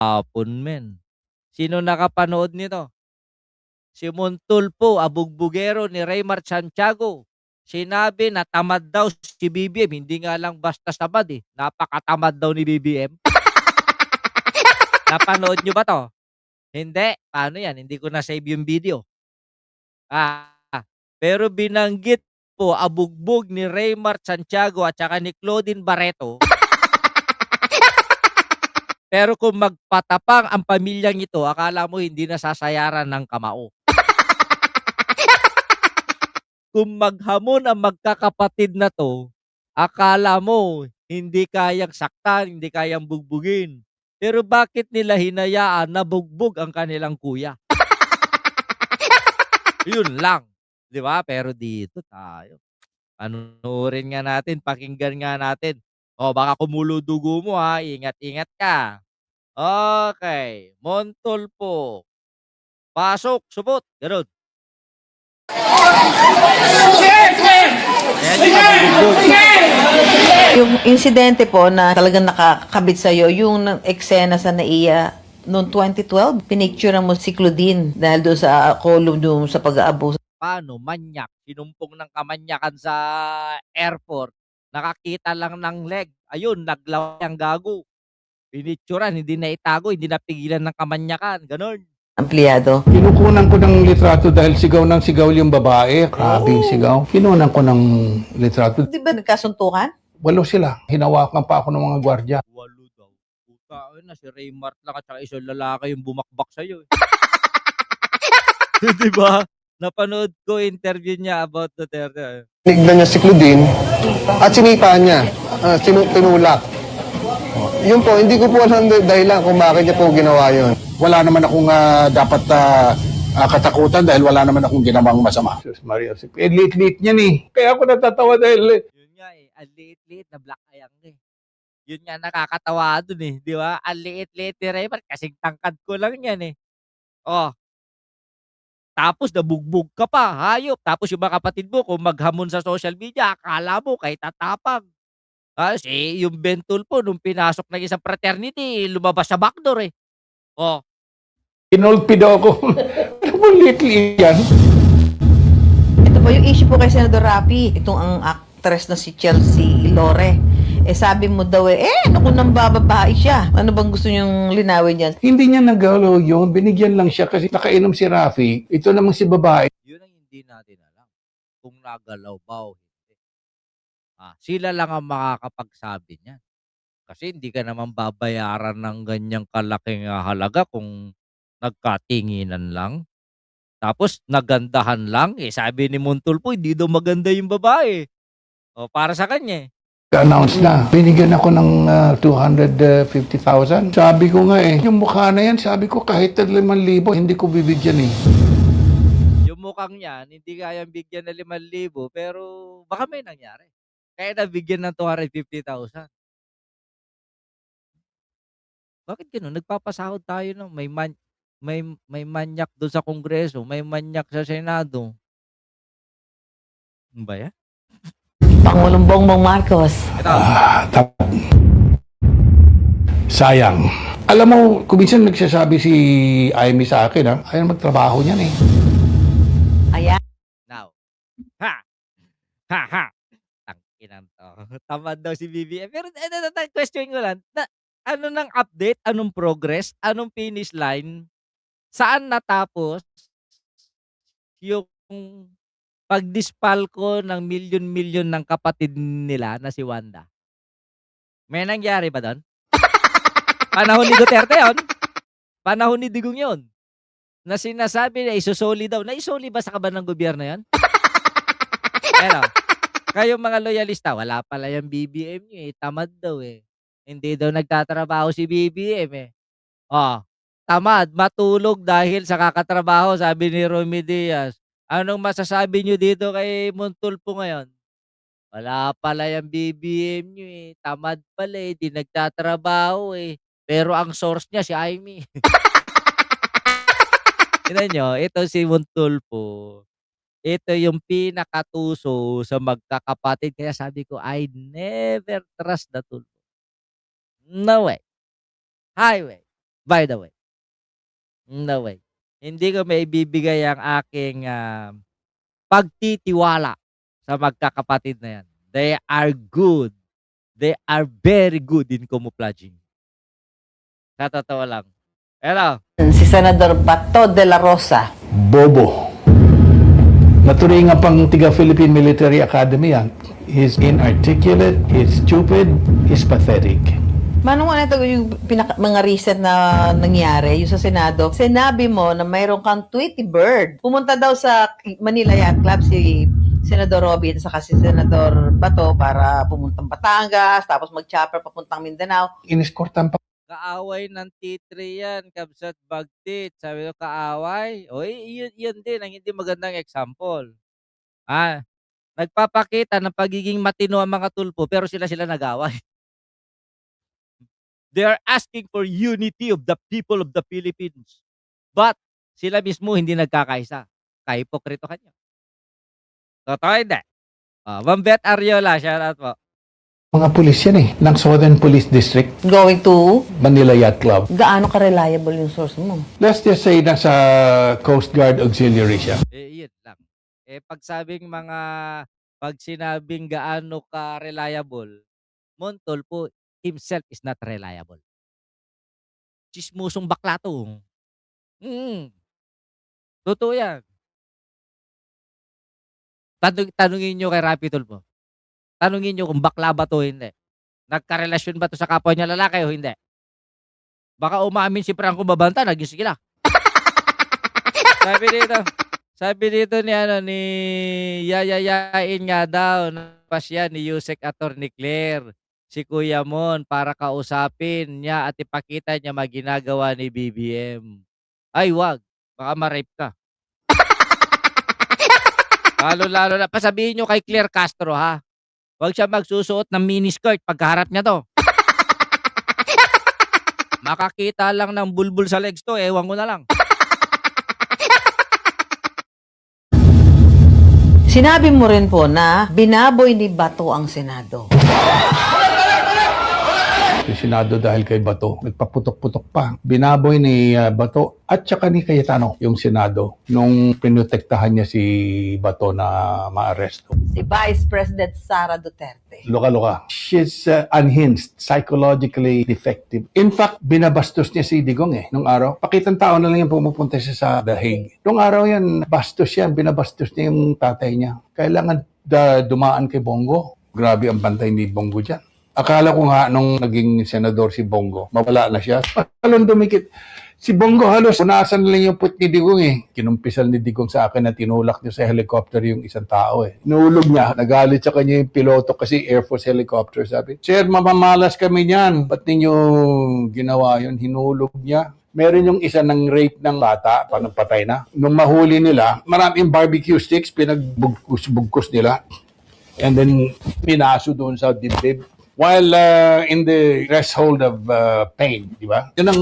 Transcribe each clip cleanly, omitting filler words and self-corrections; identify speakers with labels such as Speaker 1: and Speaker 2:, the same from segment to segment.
Speaker 1: Hapon men. Sino nakapanood nito? Si Montulfo, abugbugero ni Raymar Santiago. Sinabi na tamad daw si BBM, hindi nga lang basta tamad eh, napakatamad daw ni BBM. Napanood niyo ba 'to? Hindi? Paano 'yan, hindi ko na-save yung video. Ah, pero binanggit po abugbog ni Raymar Santiago at saka ni Claudine Barreto. Pero kung magpatapang ang pamilyang ito, akala mo hindi nasasayaran ng kamao. Kung maghamon ang magkakapatid na 'to, akala mo hindi kayang saktan, hindi kayang bugbugin. Pero bakit nila hinayaan na bugbog ang kanilang kuya? Yun lang, 'di ba? Pero dito tayo, panoorin nga natin, pakinggan nga natin. O baka kumulo dugo mo, ha, ingat-ingat ka. Okey, Montulfo, pasok, supot, gano'n. Ayan yung nabubugbog.
Speaker 2: Yung insidente po na talagang nakakabit sa'yo, yung eksena sa NAIA noong 2012, pinicture mo si Claudine dahil doon sa column doon sa pag-aabuso.
Speaker 1: Paano manyak, sinumpong ng kamanyakan sa airport, nakakita lang ng leg, ayun naglaway ang gago. Pinicturan, hindi na itago, hindi napigilan ng kamanyakan, gano'n.
Speaker 2: Empleyado.
Speaker 3: Kinukunan ko ng litrato dahil sigaw ng sigaw yung babae. Grabing sigaw. Kinunan ko ng litrato.
Speaker 2: Di ba nagkasuntukan?
Speaker 3: 8 sila. Hinawakan pa ako ng mga gwardiya.
Speaker 1: 8 daw. Puta na si Raymart lang at saka isang lalaki yung bumakbak sa'yo, eh. 'Di ba? Napanood ko interview niya about Duterte.
Speaker 4: Tinignan niya si Claudine at sinipa niya, tinulak. Yun po, hindi ko po alam dahilan kung bakit niya po ginawa yun.
Speaker 3: Wala naman akong dapat katakutan dahil wala naman akong ginawang masama. Sus Maria, liit-liit niyan eh. Kaya ako natatawa dahil
Speaker 1: Yun nga, eh, ang liit-liit na black eye ang eh. Yun nga nakakatawa dun, eh, 'di ba? Ang liit-liit ni Raymart kasing tangkad ko lang yan, eh. Oh, tapos nabugbog ka pa, hayop. Tapos yung mga kapatid mo kung maghamon sa social media akala mo kahit tatapang. Yung Ben Tulfo nung pinasok ng isang fraternity lumabas sa backdoor, eh. Oh,
Speaker 3: inolpido ako. Ano mo liit-liit yan?
Speaker 2: Ito po yung issue po kay Senador Raffy. Itong ang actress na si Chelsea Lore. Sabi mo daw ano kung nang bababae siya? Ano bang gusto niyong linawin niyan?
Speaker 3: Hindi niya nagalaw yun. Binigyan lang siya kasi nakainom si Rafi. Ito namang si babae.
Speaker 1: yun ang hindi natin alam kung nagalaw ba o hindi. Sila lang ang makakapagsabi niyan. Kasi hindi ka naman babayaran ng ganyang kalaking halaga kung nagkatinginan lang. Tapos nagandahan lang, eh, sabi ni Montulfo hindi daw maganda yung babae. O para sa kanya, eh.
Speaker 3: Announce na. Binigyan ako ng 250,000. Sabi ko nga yung mukha na yan, sabi ko kahit 5,000, hindi ko bibigyan eh.
Speaker 1: Yung mukhang yan, hindi kayang bigyan ng 5,000 pero baka may nangyari. Kaya nabigyan ng 250,000. Bakit gano'n? Nagpapasahod tayo ng may manyak do'n sa Kongreso, may manyak sa Senado. Ano ba 'yan?
Speaker 2: Pangulong Bongbong Marcos.
Speaker 1: Ito,
Speaker 3: Sayang. Alam mo, kung minsan nagsasabi si Amy sa akin, ayaw magtrabaho niyan eh.
Speaker 2: Ayan.
Speaker 1: now. Ha! Ha, ha! Tangina 'to. Tamad daw si BBM. Pero question ko lang, ano ng update, anong progress, anong finish line, saan natapos yung pagdispalko ng milyon-milyon ng kapatid nila na si Wanda? May nangyari ba do'n? Panahon ni Duterte 'yon, panahon ni Digong 'yon, na sinasabi na isusoli daw. Naisoli ba sa kaban ng gobyerno 'yon? Ano, kayong mga loyalista, wala pala yang BBM niyo, eh, tamad daw, eh. Hindi daw nagtatrabaho si BBM, eh. Oh, tamad, matulog dahil sa kakatrabaho sabi ni Romy Diaz. Anong masasabi niyo dito kay Montulfo ngayon? Wala pala yang BBM niyo, eh, tamad pala, eh, 'di nagtatrabaho, eh. Pero ang source niya si Imee. Tignan niyo, ito si Montulfo, ito yung pinakatuso sa magkakapatid kaya sabi ko, I never trust the Tulfo. No way, highway. By the way. No way. Hindi ko maibibigay ang aking, pagtitiwala sa magkakapatid na yan. They are good. They are very good in camouflaging. Sa totoo lang. Pero,
Speaker 2: Si Senador Bato de la Rosa.
Speaker 3: Bobo. Naturingan pang tiga Philippine Military Academy yan. He's inarticulate, he's stupid, he's pathetic.
Speaker 2: Manong ano ito yung mga recent na nangyari, yung sa Senado, sinabi mo na mayroon kang Tweety Bird. Pumunta daw sa Manila Yacht Club si Senador Robby at saka si Senador Bato para pumuntang Batangas, tapos mag-chopper papuntang Mindanao.
Speaker 3: Iniskortan pa
Speaker 1: kaaway ng T3 yan, Kabsat Bagtit. Sabi ko, kaaway? O, yun din ang hindi magandang example. Nagpapakita ng pagiging matino ang mga tulpo, pero sila nag-away. They are asking for unity of the people of the Philippines. But, sila mismo hindi nagkakaisa. Kahipokrito kanya. Totoo hindi. Mambet Ariola, shout out po.
Speaker 3: mga pulis yan ng Southern Police District,
Speaker 2: Going to,
Speaker 3: Manila Yacht Club.
Speaker 2: gaano ka-reliable yung source mo?
Speaker 3: Let's just say nasa Coast Guard Auxiliary siya.
Speaker 1: Yun lang. Pag sinabing gaano ka-reliable, Montolpo himself is not reliable. Chismusong bakla to. Totoo yan. Tanungin nyo kay Rapi Tulfo. Tanungin nyo kung bakla ba to o hindi. Nagkarelasyon ba to sa kapwa niya lalaki o hindi? Baka umamin si Franco Babanta, naging sila. Sabi dito ni yayayain nga daw na pasya ni Yusek Attorney Claire si Kuya Mon para kausapin niya at ipakita niya maginagawa ni BBM. Ay wag, baka ma-rape ka. Lalo na pasabihin nyo kay Claire Castro ha. Wag siya magsusuot ng miniskirt pagkaharap niya to. Makakita lang ng bulbul sa legs to, ewan ko na lang.
Speaker 2: Sinabi mo rin po na binaboy ni Bato ang Senado.
Speaker 3: Yung Senado dahil kay Bato, nagpaputok-putok pa. Binaboy ni Bato at saka ni Cayetano yung Senado nung pinotektahan niya si Bato na maaresto.
Speaker 2: Si Vice President Sara Duterte.
Speaker 3: Loka-loka. She's unhinged, psychologically defective. In fact, binabastos niya si Digong nung araw. Pakitang tao na lang yung pumupunta siya sa The Hague. Nung araw yan, bastos yan. Binabastos niya yung tatay niya. Kailangan dumaan kay Bongo. Grabe ang bantay ni Bongo dyan. Akala ko nga nung naging senador si Bongo, mawala na siya. Palong dumikit. Si Bongo halos, unasan na lang yung put ni Digong Kinumpisal ni Digong sa akin na tinulak niya sa helicopter yung isang tao Nulog niya. Nagalit sa kanya yung piloto kasi Air Force helicopter. Sabi, Sir, mamamalas kami niyan. Ba't ninyo ginawa yun? Hinulog niya. Meron yung isa ng rape ng bata, panong patay na. Nung mahuli nila, maraming barbecue sticks, pinagbugkos nila. And then, pinaso doon sa dibdib. While in the threshold of pain, di ba? Yun ang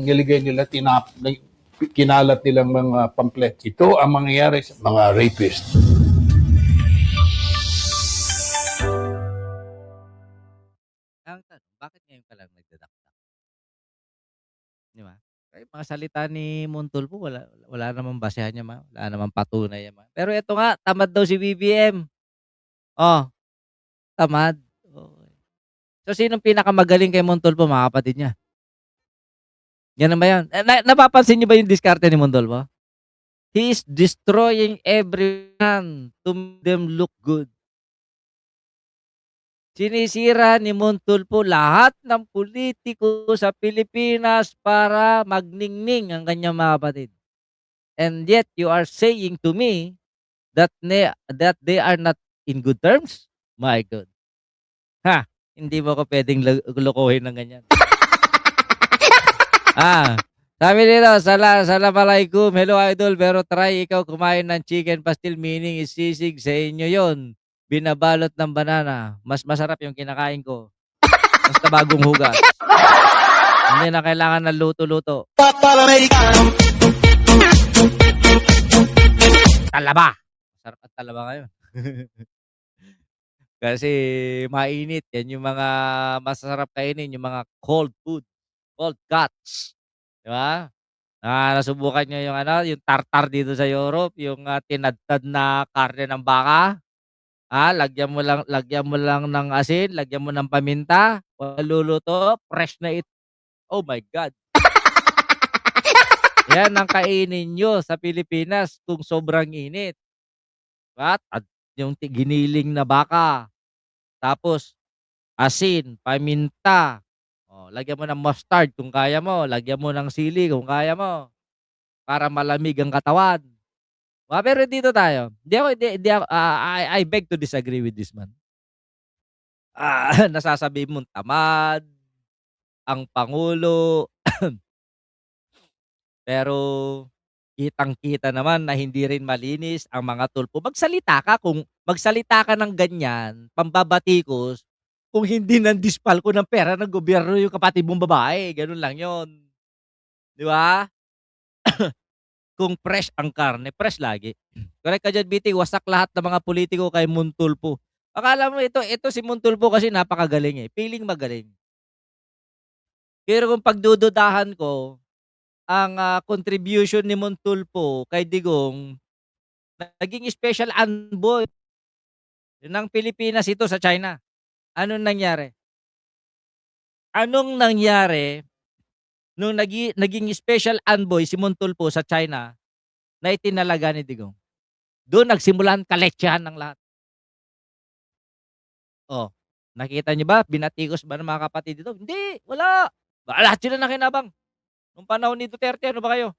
Speaker 3: niligay nila, kinalat nilang mga pamphlet. Ito ang mangyayari sa mga rapist.
Speaker 1: Ang tanong, bakit ngayon ka lang nagdadakdak? Di ba? Kaya mga salita ni Montolpo, wala namang basehan niya, wala namang patunay yan. Pero ito nga, tamad daw si BBM. Tamad. So, sinong pinakamagaling kay Montolpo, mga kapatid niya? Yan ba yan? Napapansin niyo ba yung diskarte ni Montolpo? He is destroying everyone to make them look good. Sinisira ni Montolpo lahat ng politiko sa Pilipinas para magningning ang kanyang mga kapatid. And yet, you are saying to me that they are not in good terms? My God. Hindi mo ko pwedeng lokohin ng ganyan. Sabi nito, Assalamualaikum, hello idol, pero try ikaw kumain ng chicken pastil, meaning isisig sa inyo yon. Binabalot ng banana. Mas masarap yung kinakain ko. Basta bagong hugas. Hindi na kailangan ng luto-luto. Talaba. Masarap at talaba ngayon. Kasi mainit. Yan yung mga masasarap kainin, yung mga cold food, cold cuts. 'Di ba? Nasubukan niyo yung ano, yung tartar dito sa Europe, yung, tinadtad na karne ng baka? Lagyan mo lang ng asin, lagyan mo ng paminta, maluluto, fresh na oh my God! Yan ang kainin niyo sa Pilipinas kung sobrang init. At yung giniling na baka, tapos asin, paminta, lagyan mo ng mustard kung kaya mo, lagyan mo ng sili kung kaya mo, para malamig ang katawan. Pero dito tayo, hindi ako, I beg to disagree with this man. Nasasabi mong tamad ang pangulo, pero kitang-kita naman na hindi rin malinis ang mga tulpo. Magsalita ka ng ganyan, pambabatikos, kung hindi nandispalko ng pera ng gobyerno yung kapatid mong babae, gano'n lang 'yon, 'di ba? Kung fresh ang karne, fresh lagi. Correct ka diyan, BT, wasak lahat ng mga pulitiko kay Montulfo. Akala mo ito si Montulfo kasi napakagaling, piling magaling. Pero kung pagdududahan ko, ang, contribution ni Montulfo kay Digong, naging special envoy ng Pilipinas ito sa China. Anong nangyari? Anong nangyari nung naging special envoy si Montulfo sa China na itinalaga ni Digong? Do'n nagsimulan kaletsahan ng lahat. Oh, nakita niyo ba, binatikos ba ng mga kapatid dito? Hindi, wala. Lahat sila nakinabang. Nung panahon ni Duterte, ano ba kayo?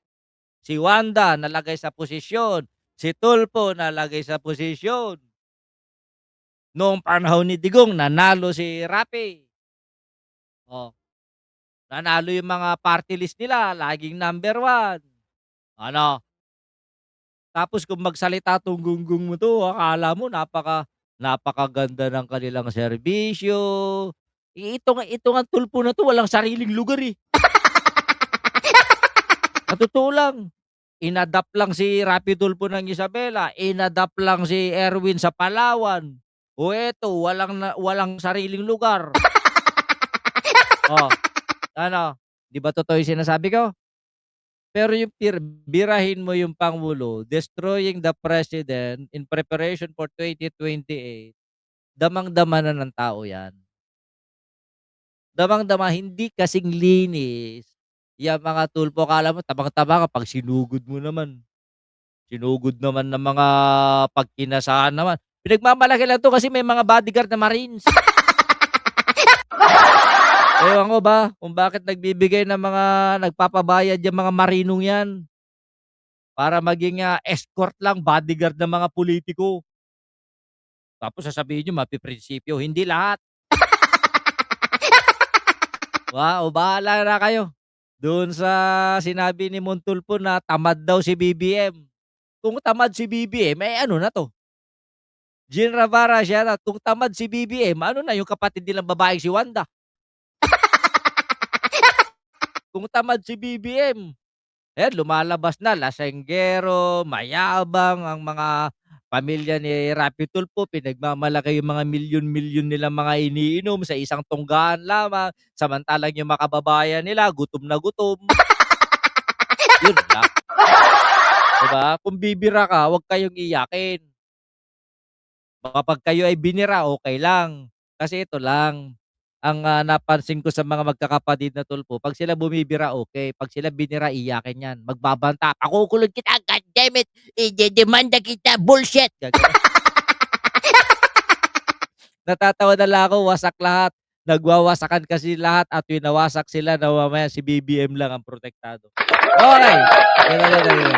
Speaker 1: Si Wanda nalagay sa posisyon, si Tulfo nalagay sa posisyon. Noong panahon ni Digong, nanalo si Rapi. Oh, nanalo yung mga party list nila, laging number 1. Ano? Tapos kung magsalita 'tong gunggong mo 'to, akala mo napakaganda ng kanilang serbisyo. Ito ngang Tulfo na 'to walang sariling lugar, Sa totoo lang. Inadapt lang si Rapi Tulfo ng Isabela, inadapt lang si Erwin sa Palawan. O eto, walang sariling lugar. Oh, ano, 'di ba totoo yung sinasabi ko? Pero yung birahin mo yung pangulo, destroying the president in preparation for 2028, damang-dama na ng tao 'yan. Damang-dama, hindi kasing linis yang mga Tulfo. Akala mo tabang-taba kapag sinugod mo naman. Sinugod naman ng mga pagkinasahan naman. Pinagmamalaki lang 'to kasi may mga bodyguard na Marines. Ewan ko ba kung bakit nagbibigay ng mga nagpapabayad yang mga Marinong 'yan, para maging, escort lang, bodyguard ng mga pulitiko. Tapos sasabihin niyo mapiprinsipyo, hindi lahat. Bahala na kayo do'n sa sinabi ni Montulfo na tamad daw si BBM. Kung tamad si BBM, ano na 'to, Jean Navarra siya na. Kung tamad si BBM, ano na yung kapatid nilang babaeng si Wanda. Kung tamad si BBM, lumalabas na lasenggero, mayabang ang mga pamilya ni Rapi Tulfo, pinagmamalaki yung mga milyon-milyon nilang mga iniinom sa isang tunggahan lamang, samantalang yung mga kababayan nila gutom na gutom. Yun lang, 'di ba? Kung bibira ka, huwag kayong iyakin. Kapag kayo ay binira, okey lang. Kasi ito lang, ang, napansin ko sa mga magkakapatid na Tulfo, 'pag sila bumibira, okey, 'pag sila binira, iyakin 'yan, magbabanta, "Pakukulong kita, goddammit, idedemanda kita, bullshit!" Gaganon. Natatawa na lang ako, wasak lahat. Nagwawasakan kasi lahat at winawasak sila na mamaya si BBM lang ang protektado. Okey, gano'n na lang 'yun.